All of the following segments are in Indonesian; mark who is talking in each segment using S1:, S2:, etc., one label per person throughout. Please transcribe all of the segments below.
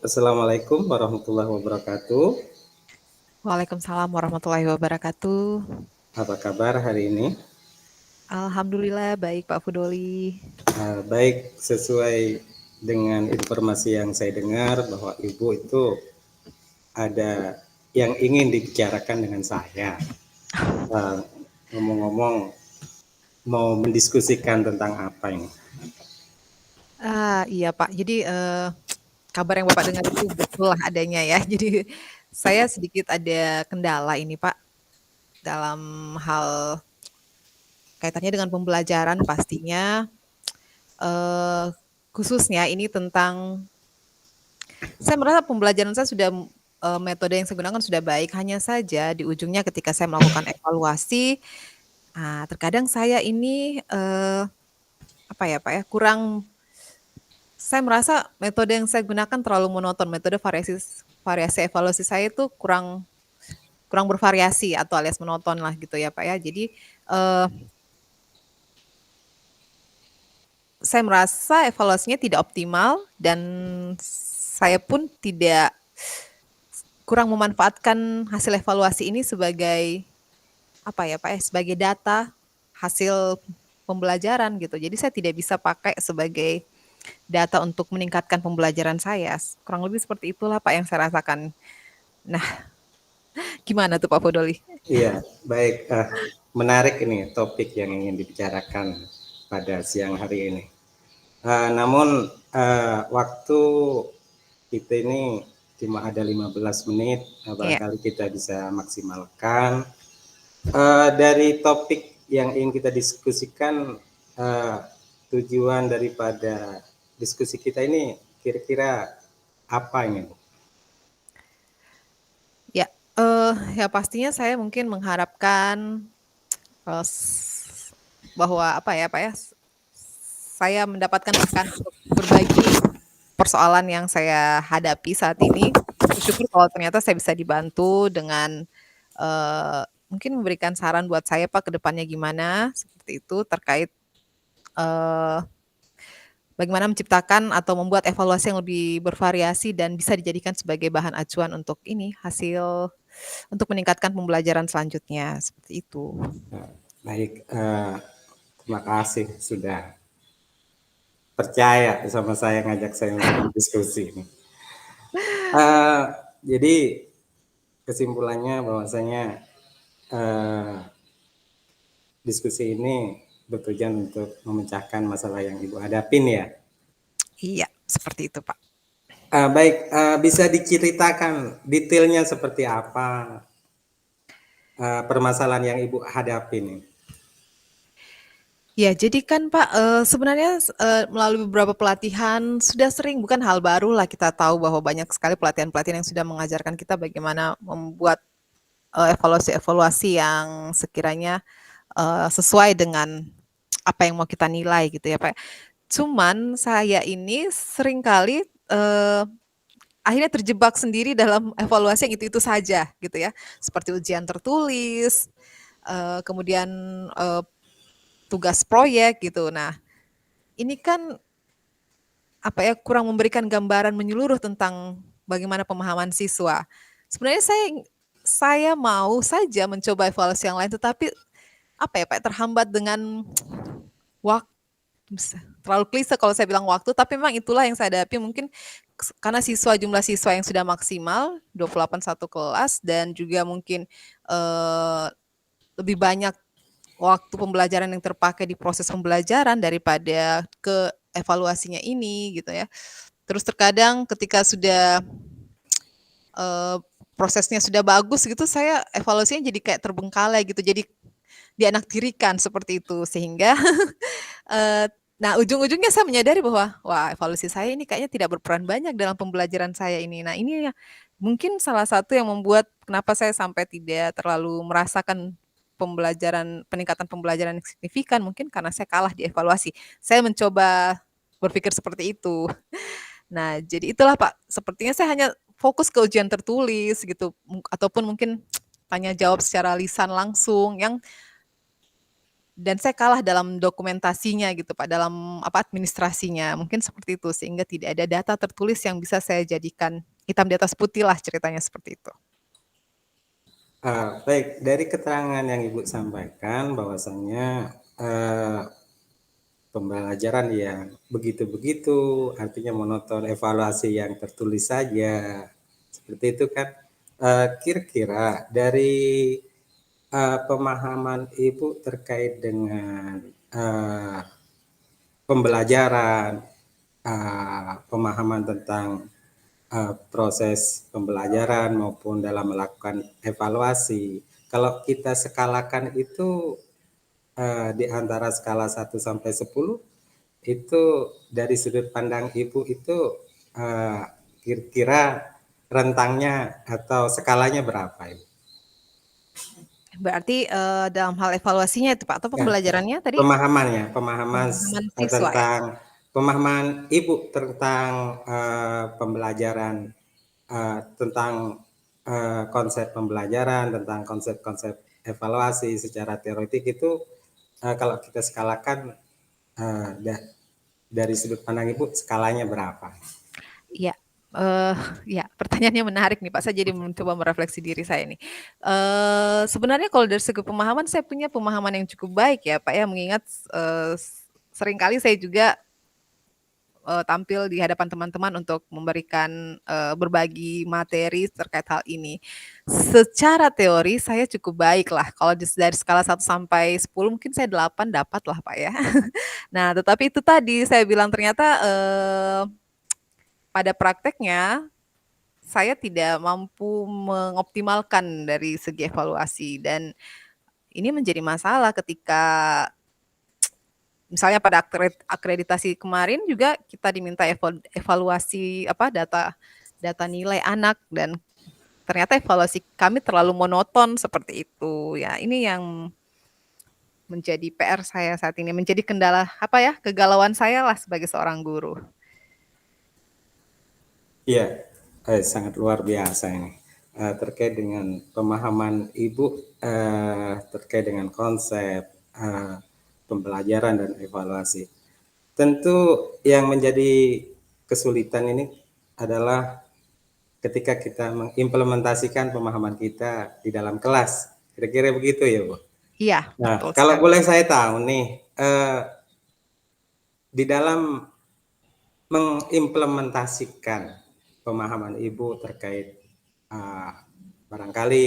S1: Assalamualaikum warahmatullahi wabarakatuh.
S2: Waalaikumsalam warahmatullahi wabarakatuh.
S1: Apa kabar hari ini?
S2: Alhamdulillah baik Pak Fudoli.
S1: Baik, sesuai dengan informasi yang saya dengar bahwa Ibu itu ada yang ingin dibicarakan dengan saya. Uh, Ngomong-ngomong, mau mendiskusikan tentang apa ini?
S2: Iya Pak, jadi kabar yang Bapak dengar itu betul lah adanya ya. Jadi saya sedikit ada kendala ini Pak dalam hal kaitannya dengan pembelajaran pastinya. eh Khususnya ini tentang saya merasa pembelajaran saya sudah metode yang saya gunakan sudah baik, hanya saja di ujungnya ketika saya melakukan evaluasi, terkadang saya ini apa ya Pak ya, saya merasa metode yang saya gunakan terlalu monoton, metode variasi variasi evaluasi saya itu kurang kurang bervariasi atau alias monoton lah gitu ya Pak ya. Jadi eh, saya merasa evaluasinya tidak optimal dan saya pun tidak kurang memanfaatkan hasil evaluasi ini sebagai apa ya Pak ya, sebagai data hasil pembelajaran gitu. Jadi saya tidak bisa pakai sebagai data untuk meningkatkan pembelajaran saya. Kurang lebih seperti itulah Pak yang saya rasakan. Nah, gimana tuh Pak Fodoli?
S1: Iya, baik. Menarik ini topik yang ingin dibicarakan pada siang hari ini. Namun waktu kita ini cuma ada 15 menit,
S2: Iya.
S1: barangkali kita bisa maksimalkan. Dari topik yang ingin kita diskusikan, uh, tujuan daripada diskusi kita ini kira-kira apa ini?
S2: Ya, ya pastinya saya mungkin mengharapkan bahwa apa ya Pak ya, saya mendapatkan rekan untuk berbagi persoalan yang saya hadapi saat ini. Bersyukur kalau ternyata saya bisa dibantu dengan mungkin memberikan saran buat saya Pak ke depannya gimana seperti itu terkait eh, bagaimana menciptakan atau membuat evaluasi yang lebih bervariasi dan bisa dijadikan sebagai bahan acuan untuk ini hasil untuk meningkatkan pembelajaran selanjutnya seperti itu.
S1: Baik, terima kasih sudah percaya sama saya ngajak saya untuk diskusi ini. Uh, jadi kesimpulannya bahwasanya uh, diskusi ini bertujuan untuk memecahkan masalah yang Ibu hadapin ya.
S2: Iya, seperti itu Pak.
S1: Baik, bisa diceritakan detailnya seperti apa permasalahan yang Ibu hadapi nih?
S2: Ya, jadi kan Pak, sebenarnya melalui beberapa pelatihan sudah sering, bukan hal baru lah kita tahu bahwa banyak sekali pelatihan-pelatihan yang sudah mengajarkan kita bagaimana membuat evaluasi-evaluasi yang sekiranya sesuai dengan apa yang mau kita nilai gitu ya Pak. Cuman saya ini seringkali akhirnya terjebak sendiri dalam evaluasi yang itu-itu saja gitu ya. Seperti ujian tertulis, kemudian eh, tugas proyek gitu. Nah, ini kan apa ya kurang memberikan gambaran menyeluruh tentang bagaimana pemahaman siswa. Sebenarnya saya mau saja mencoba evaluasi yang lain, tetapi apa ya Pak terhambat dengan waktu. Terlalu klise kalau saya bilang waktu, tapi memang itulah yang saya hadapi mungkin karena jumlah siswa yang sudah maksimal 28 satu kelas dan juga mungkin eh, lebih banyak waktu pembelajaran yang terpakai di proses pembelajaran daripada ke evaluasinya ini gitu ya. Terus terkadang ketika sudah eh, prosesnya sudah bagus gitu, saya evaluasinya jadi kayak terbengkalai gitu, jadi dianaktirikan seperti itu sehingga nah ujung-ujungnya saya menyadari bahwa wah evaluasi saya ini kayaknya tidak berperan banyak dalam pembelajaran saya ini. Nah ini mungkin salah satu yang membuat kenapa saya sampai tidak terlalu merasakan peningkatan pembelajaran yang signifikan mungkin karena saya kalah di evaluasi. Saya mencoba berpikir seperti itu. Nah, jadi itulah Pak, sepertinya saya hanya fokus ke ujian tertulis gitu, ataupun mungkin tanya jawab secara lisan langsung yang dan saya kalah dalam dokumentasinya gitu Pak, dalam administrasinya, mungkin seperti itu, sehingga tidak ada data tertulis yang bisa saya jadikan hitam di atas putih lah ceritanya seperti itu.
S1: Baik, dari keterangan yang Ibu sampaikan bahwasannya pembelajaran yang begitu-begitu, artinya monoton, evaluasi yang tertulis saja, seperti itu kan. Kira-kira dari pemahaman Ibu terkait dengan pembelajaran, pemahaman tentang proses pembelajaran maupun dalam melakukan evaluasi. Kalau kita skalakan itu di antara skala 1 sampai 10, itu dari sudut pandang Ibu itu kira-kira rentangnya atau skalanya berapa, Ibu?
S2: Berarti, dalam hal evaluasinya itu Pak, atau
S1: Ya,
S2: pembelajarannya tadi?
S1: pemahamannya, pemahaman
S2: Pemahaman siswa ya?
S1: tentang pemahaman Ibu tentang pembelajaran, tentang konsep pembelajaran, tentang konsep-konsep evaluasi secara teoretik itu, kalau kita skalakan dari sudut pandang Ibu skalanya berapa?
S2: Iya, ya pertanyaannya menarik nih Pak, saya jadi mencoba merefleksi diri saya nih. Sebenarnya kalau dari segi pemahaman, saya punya pemahaman yang cukup baik ya Pak ya, mengingat, seringkali saya juga, tampil di hadapan teman-teman untuk memberikan, berbagi materi terkait hal ini. Secara teori saya cukup baik lah, kalau dari skala 1 sampai 10 mungkin saya 8 dapat lah Pak ya. Nah, tetapi itu tadi saya bilang ternyata, pada prakteknya saya tidak mampu mengoptimalkan dari segi evaluasi, dan ini menjadi masalah ketika misalnya pada akreditasi kemarin juga kita diminta evaluasi data nilai anak, dan ternyata evaluasi kami terlalu monoton seperti itu. Ya, ini yang menjadi PR saya saat ini, menjadi kendala kegalauan saya lah sebagai seorang guru.
S1: Iya, sangat luar biasa ini. Terkait dengan pemahaman Ibu terkait dengan konsep pembelajaran dan evaluasi. Tentu yang menjadi kesulitan ini adalah ketika kita mengimplementasikan pemahaman kita di dalam kelas. Kira-kira begitu ya, Bu?
S2: Iya,
S1: Nah,
S2: betul
S1: kalau
S2: sekali.
S1: boleh saya tahu nih, di dalam mengimplementasikan pemahaman Ibu terkait barangkali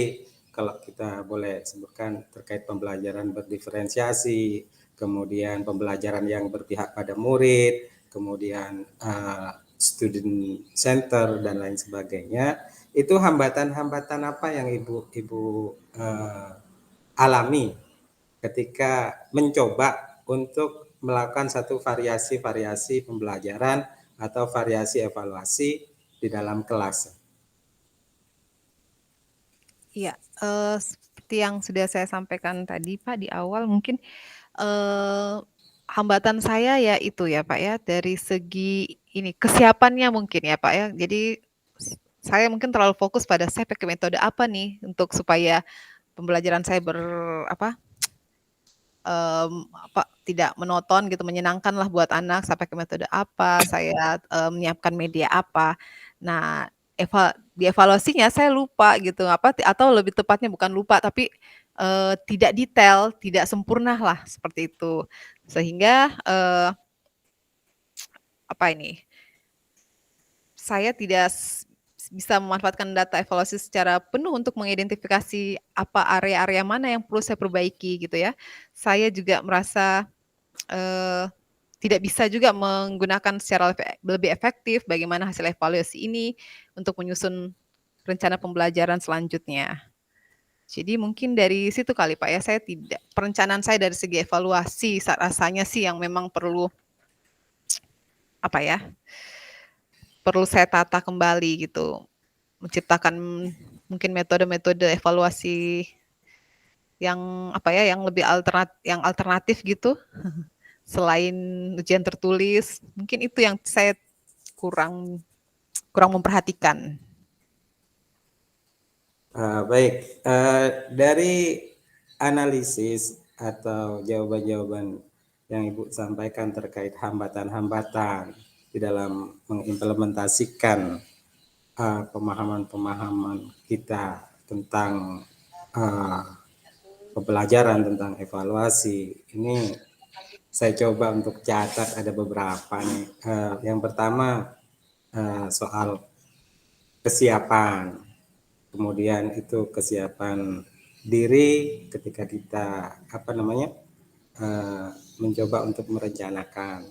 S1: kalau kita boleh sebutkan terkait pembelajaran berdiferensiasi, kemudian pembelajaran yang berpihak pada murid, kemudian student center dan lain sebagainya, itu hambatan-hambatan apa yang Ibu alami ketika mencoba untuk melakukan satu variasi-variasi pembelajaran atau variasi evaluasi di dalam kelas?
S2: Iya, seperti yang sudah saya sampaikan tadi Pak di awal, mungkin, hambatan saya ya itu ya Pak ya, dari segi ini, kesiapannya mungkin ya Pak ya. Jadi, saya mungkin terlalu fokus pada saya pakai metode apa nih untuk supaya pembelajaran saya tidak monoton gitu, menyenangkan lah buat anak, saya pakai metode apa, saya, menyiapkan media apa. Nah, di evaluasinya saya lupa gitu, atau lebih tepatnya bukan lupa, tapi, tidak detail, tidak sempurna lah, seperti itu. Sehingga, saya tidak bisa memanfaatkan data evaluasi secara penuh untuk mengidentifikasi apa area-area mana yang perlu saya perbaiki gitu ya. Saya juga merasa tidak bisa juga menggunakan secara lebih efektif bagaimana hasil evaluasi ini untuk menyusun rencana pembelajaran selanjutnya. Jadi mungkin dari situ kali Pak ya, perencanaan saya dari segi evaluasi rasanya sih yang memang perlu perlu saya tata kembali gitu. Menciptakan mungkin metode-metode evaluasi yang yang lebih alternatif gitu. Selain ujian tertulis, mungkin itu yang saya kurang memperhatikan.
S1: Baik, dari analisis atau jawaban-jawaban yang Ibu sampaikan terkait hambatan-hambatan di dalam mengimplementasikan pemahaman-pemahaman kita tentang pembelajaran, tentang evaluasi. Ini saya coba untuk catat ada beberapa nih. Yang pertama soal kesiapan. Kemudian itu kesiapan diri ketika kita mencoba untuk merencanakan.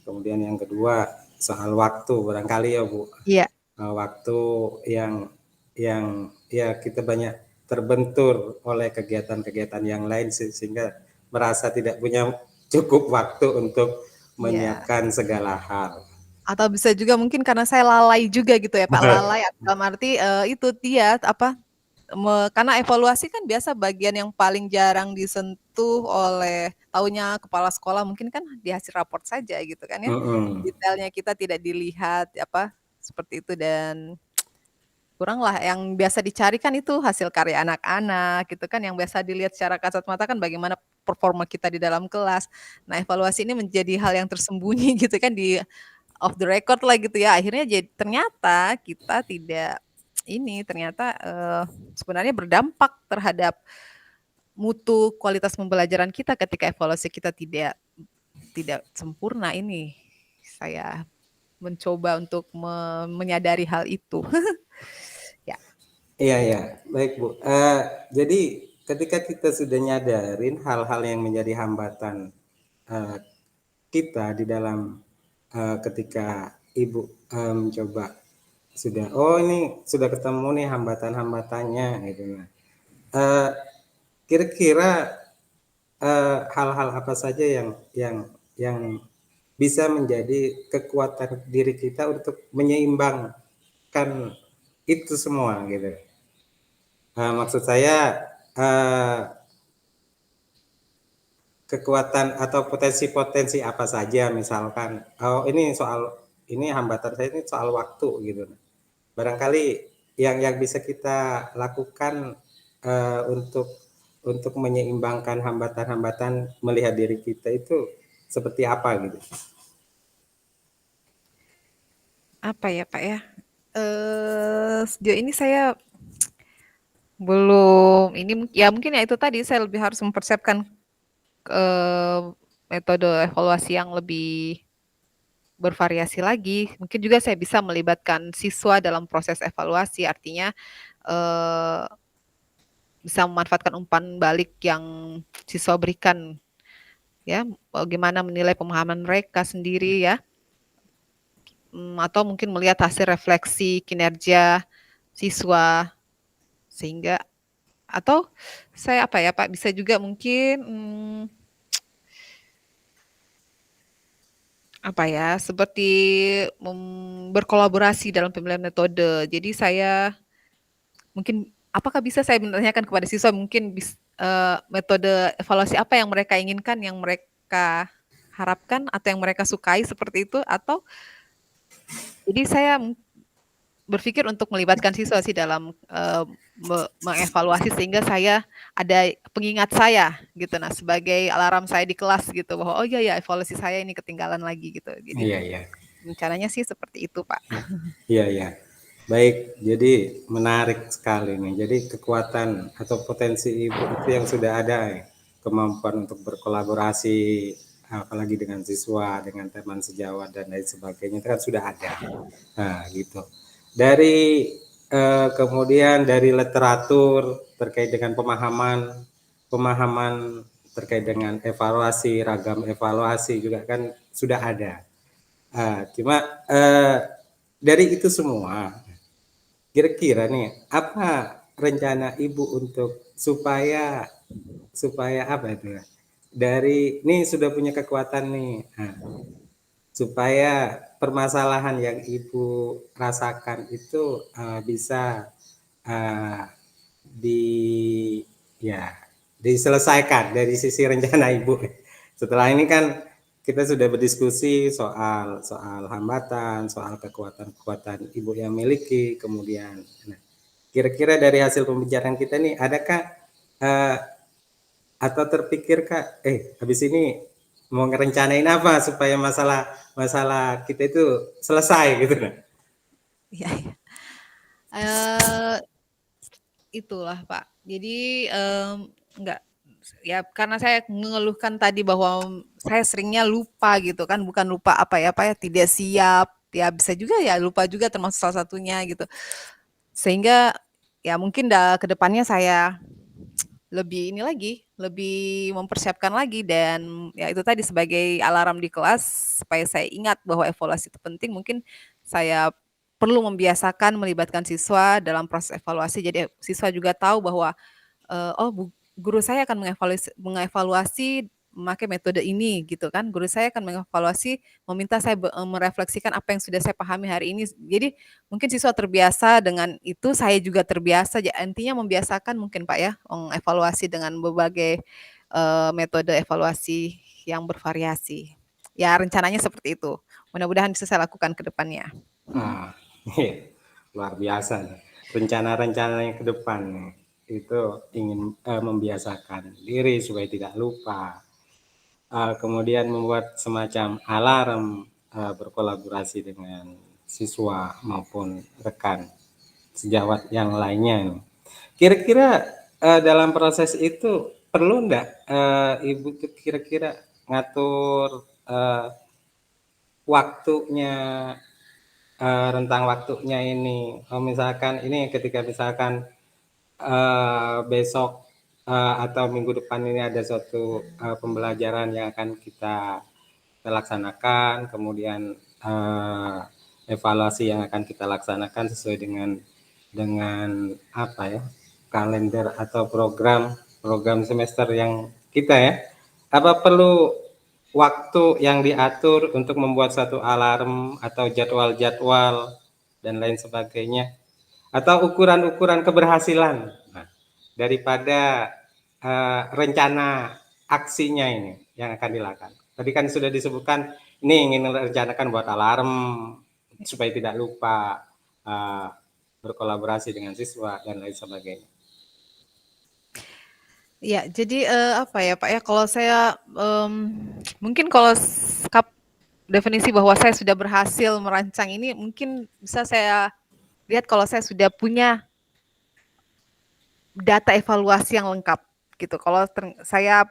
S1: Kemudian yang kedua soal waktu, barangkali ya Bu,
S2: Iya.
S1: waktu yang ya kita banyak terbentur oleh kegiatan-kegiatan yang lain sehingga merasa tidak punya cukup waktu untuk
S2: Iya.
S1: menyiapkan segala hal.
S2: Atau bisa juga mungkin karena saya lalai juga gitu ya Pak, lalai dalam arti, itu dia apa, karena evaluasi kan biasa bagian yang paling jarang disentuh oleh taunya kepala sekolah mungkin kan di hasil raport saja gitu kan ya. Detailnya kita tidak dilihat apa, seperti itu dan kuranglah yang biasa dicari kan itu hasil karya anak-anak gitu kan, yang biasa dilihat secara kasat mata kan bagaimana performa kita di dalam kelas. Nah, evaluasi ini menjadi hal yang tersembunyi gitu kan di off the record lah gitu ya. Akhirnya ternyata kita tidak ini ternyata sebenarnya berdampak terhadap mutu kualitas pembelajaran kita ketika evaluasi kita tidak sempurna ini. Saya mencoba untuk menyadari hal itu. Ya.
S1: Iya ya, baik Bu. Jadi ketika kita sudah nyadarin hal-hal yang menjadi hambatan kita di dalam ketika Ibu mencoba sudah, oh ini sudah ketemu nih hambatan-hambatannya gitu. Nah, kira-kira hal-hal apa saja yang bisa menjadi kekuatan diri kita untuk menyeimbangkan itu semua gitu. Maksud saya kekuatan atau potensi-potensi apa saja misalkan, oh ini hambatan saya ini soal waktu gitu. Barangkali yang bisa kita lakukan untuk menyeimbangkan hambatan-hambatan melihat diri kita itu seperti apa gitu.
S2: Apa ya Pak ya? Sejauh ini saya belum ini ya mungkin ya itu tadi saya lebih harus mempersiapkan metode evaluasi yang lebih bervariasi lagi. Mungkin juga saya bisa melibatkan siswa dalam proses evaluasi, artinya bisa memanfaatkan umpan balik yang siswa berikan, ya, bagaimana menilai pemahaman mereka sendiri ya, atau mungkin melihat hasil refleksi kinerja siswa sehingga atau saya apa ya Pak bisa juga mungkin apa ya seperti berkolaborasi dalam pemilihan metode. Jadi saya mungkin apakah bisa saya menanyakan kepada siswa mungkin metode evaluasi apa yang mereka inginkan, yang mereka harapkan atau yang mereka sukai seperti itu atau jadi saya berpikir untuk melibatkan siswa sih dalam mengevaluasi sehingga saya ada pengingat saya gitu nah sebagai alarm saya di kelas gitu bahwa oh iya ya evaluasi saya ini ketinggalan lagi gitu. Jadi
S1: Iya iya.
S2: rencananya sih seperti itu Pak.
S1: Iya iya. Baik, jadi menarik sekali nih. Jadi kekuatan atau potensi Ibu itu yang sudah ada ya. Kemampuan untuk berkolaborasi apalagi dengan siswa, dengan teman sejawat dan lain sebagainya itu kan sudah ada. Nah, gitu. Dari kemudian dari literatur terkait dengan pemahaman terkait dengan evaluasi, ragam evaluasi juga kan sudah ada. Cuma dari itu semua, kira-kira nih apa rencana Ibu untuk supaya supaya apa itu ya? Dari ini sudah punya kekuatan nih. Supaya permasalahan yang Ibu rasakan itu bisa uh, di ya diselesaikan dari sisi rencana Ibu. Setelah ini kan kita sudah berdiskusi soal hambatan, soal kekuatan-kekuatan Ibu yang miliki, kemudian nah, kira-kira dari hasil pembicaraan kita nih adakah uh, Atau terpikir Kak, habis ini mau ngerencanain apa supaya masalah masalah kita itu selesai gitu nah?
S2: Iya, iya. Eee, itulah Pak. Jadi, enggak ya karena saya mengeluhkan tadi bahwa saya seringnya lupa gitu kan, bukan lupa apa ya, tidak siap, ya bisa juga ya lupa juga termasuk salah satunya gitu. Sehingga ya mungkin ke depannya saya lebih ini lagi, lebih mempersiapkan lagi dan ya itu tadi sebagai alarm di kelas supaya saya ingat bahwa evaluasi itu penting, mungkin saya perlu membiasakan melibatkan siswa dalam proses evaluasi. Jadi siswa juga tahu bahwa oh guru saya akan mengevaluasi memakai metode ini gitu kan, guru saya akan mengevaluasi meminta saya merefleksikan apa yang sudah saya pahami hari ini. Jadi mungkin siswa terbiasa dengan itu, saya juga terbiasa, intinya membiasakan mungkin Pak ya, mengevaluasi dengan berbagai, metode evaluasi yang bervariasi. Ya rencananya seperti itu, mudah-mudahan bisa saya lakukan ke depannya.
S1: Nah, luar biasa nih. Rencana-rencana yang ke depan nih, itu ingin membiasakan diri supaya tidak lupa. Kemudian membuat semacam alarm, berkolaborasi dengan siswa maupun rekan sejawat yang lainnya. Kira-kira dalam proses itu perlu enggak Ibu tuh kira-kira ngatur waktunya, rentang waktunya ini. Misalkan ini ketika misalkan besok atau minggu depan ini ada suatu pembelajaran yang akan kita laksanakan, kemudian evaluasi yang akan kita laksanakan sesuai dengan apa ya, kalender atau program semester yang kita ya. Apa perlu waktu yang diatur untuk membuat satu alarm atau jadwal-jadwal dan lain sebagainya? Atau ukuran-ukuran keberhasilan? Nah, daripada rencana aksinya ini yang akan dilakukan. Tadi kan sudah disebutkan ini ingin merencanakan buat alarm supaya tidak lupa, berkolaborasi dengan siswa dan lain sebagainya.
S2: Iya, jadi, apa ya, Pak, ya, kalau saya, mungkin kalau definisi bahwa saya sudah berhasil merancang ini mungkin bisa saya lihat kalau saya sudah punya data evaluasi yang lengkap, gitu. Kalau saya,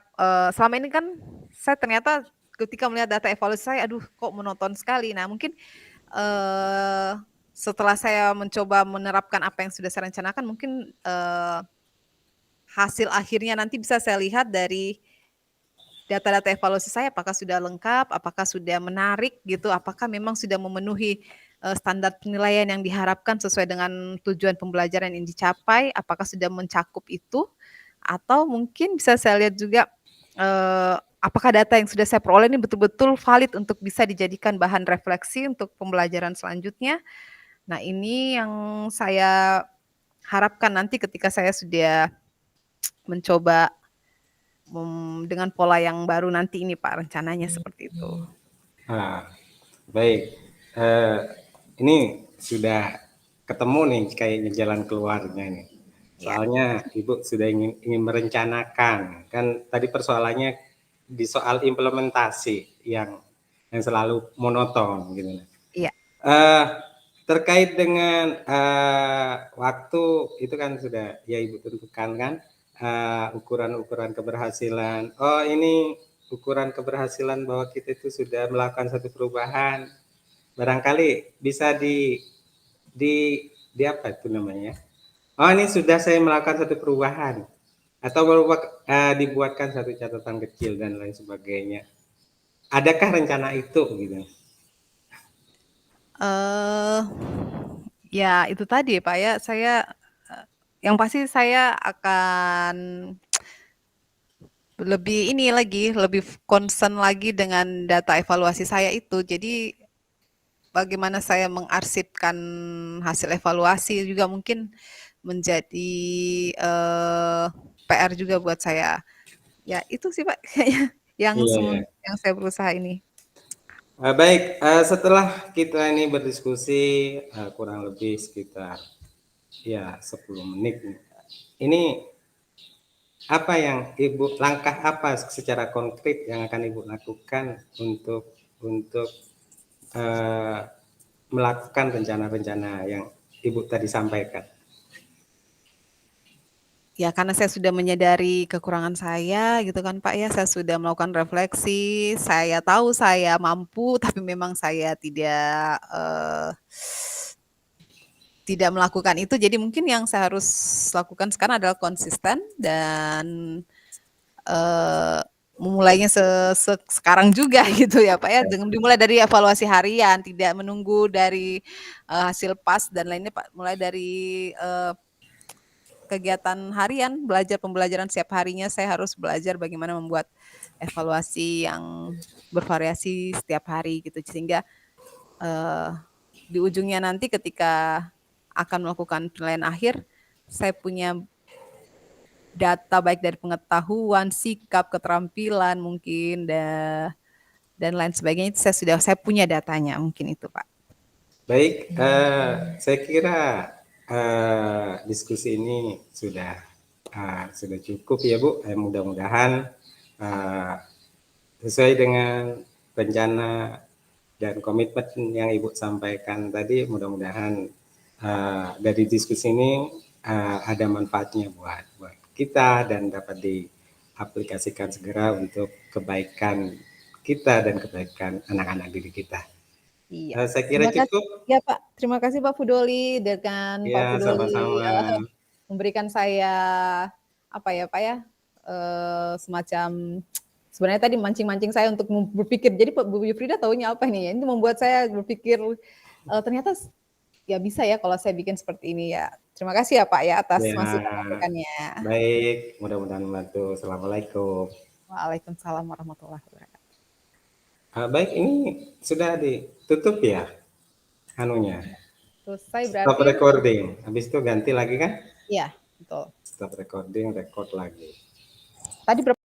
S2: selama ini kan saya ternyata ketika melihat data evaluasi saya, aduh kok monoton sekali. Nah mungkin, eee, setelah saya mencoba menerapkan apa yang sudah saya rencanakan mungkin, hasil akhirnya nanti bisa saya lihat dari data-data evaluasi saya apakah sudah lengkap, apakah sudah menarik gitu, apakah memang sudah memenuhi, standar penilaian yang diharapkan sesuai dengan tujuan pembelajaran yang dicapai, apakah sudah mencakup itu, atau mungkin bisa saya lihat juga, apakah data yang sudah saya peroleh ini betul-betul valid untuk bisa dijadikan bahan refleksi untuk pembelajaran selanjutnya. Nah ini yang saya harapkan nanti ketika saya sudah mencoba dengan pola yang baru nanti ini Pak, rencananya seperti itu.
S1: Nah, baik. Eh, ini sudah ketemu nih kayaknya jalan keluarnya nih.
S2: Ya,
S1: Soalnya Ibu sudah ingin merencanakan. Kan tadi persoalannya di soal implementasi yang selalu monoton gitu.
S2: iya,
S1: Eh, terkait dengan waktu itu kan sudah ya Ibu tentukan kan ukuran-ukuran keberhasilan. Oh ini ukuran keberhasilan bahwa kita itu sudah melakukan satu perubahan. Barangkali bisa di di apa itu namanya? Oh ini sudah saya melakukan satu perubahan atau dibuatkan satu catatan kecil dan lain sebagainya. Adakah rencana itu gitu?
S2: eee, ya itu tadi Pak ya, saya, yang pasti saya akan lebih ini lagi, lebih concern lagi dengan data evaluasi saya itu. Jadi bagaimana saya mengarsipkan hasil evaluasi juga mungkin menjadi, PR juga buat saya. Ya itu sih Pak kayaknya
S1: Iya, iya.
S2: yang saya berusaha ini.
S1: Baik, setelah kita ini berdiskusi kurang lebih sekitar ya 10 menit nih. Ini apa yang Ibu langkah apa secara konkret yang akan Ibu lakukan untuk melakukan rencana-rencana yang Ibu tadi sampaikan?
S2: Ya karena saya sudah menyadari kekurangan saya gitu kan Pak ya, saya sudah melakukan refleksi, saya tahu saya mampu tapi memang saya tidak melakukan itu. Jadi mungkin yang saya harus lakukan sekarang adalah konsisten dan memulainya sekarang juga gitu ya Pak ya, dengan dimulai dari evaluasi harian, tidak menunggu dari hasil PAS dan lainnya Pak, mulai dari kegiatan harian, pembelajaran setiap harinya saya harus belajar bagaimana membuat evaluasi yang bervariasi setiap hari gitu, sehingga di ujungnya nanti ketika akan melakukan penilaian akhir, saya punya data baik dari pengetahuan, sikap, keterampilan mungkin dan lain sebagainya. Itu saya punya datanya mungkin itu Pak.
S1: Baik, saya kira diskusi ini sudah cukup ya Bu. Mudah-mudahan sesuai dengan rencana dan komitmen yang Ibu sampaikan tadi, mudah-mudahan dari diskusi ini ada manfaatnya buat kita dan dapat diaplikasikan segera untuk kebaikan kita dan kebaikan anak-anak didik kita.
S2: Iya.
S1: Saya kira
S2: Terima kasih
S1: cukup.
S2: ya Pak. Terima kasih Pak Fudoli dengan Pak
S1: Ya,
S2: Fudoli
S1: sama-sama.
S2: memberikan saya apa ya Pak ya semacam sebenarnya tadi mancing-mancing saya untuk berpikir. Jadi Bu Yufrida taunya apa nih? Ini membuat saya berpikir ternyata ya bisa ya kalau saya bikin seperti ini ya. Terima kasih ya Pak ya atas
S1: Ya,
S2: masukan-masukannya.
S1: baik. Mudah-mudahan membantu. Assalamualaikum.
S2: Waalaikumsalam warahmatullahi wabarakatuh.
S1: Baik, ini sudah ditutup ya anunya.
S2: Selesai
S1: Stop
S2: berarti?
S1: recording. Habis itu ganti lagi kan?
S2: Iya, betul.
S1: Stop recording, record lagi.
S2: Tadi berapa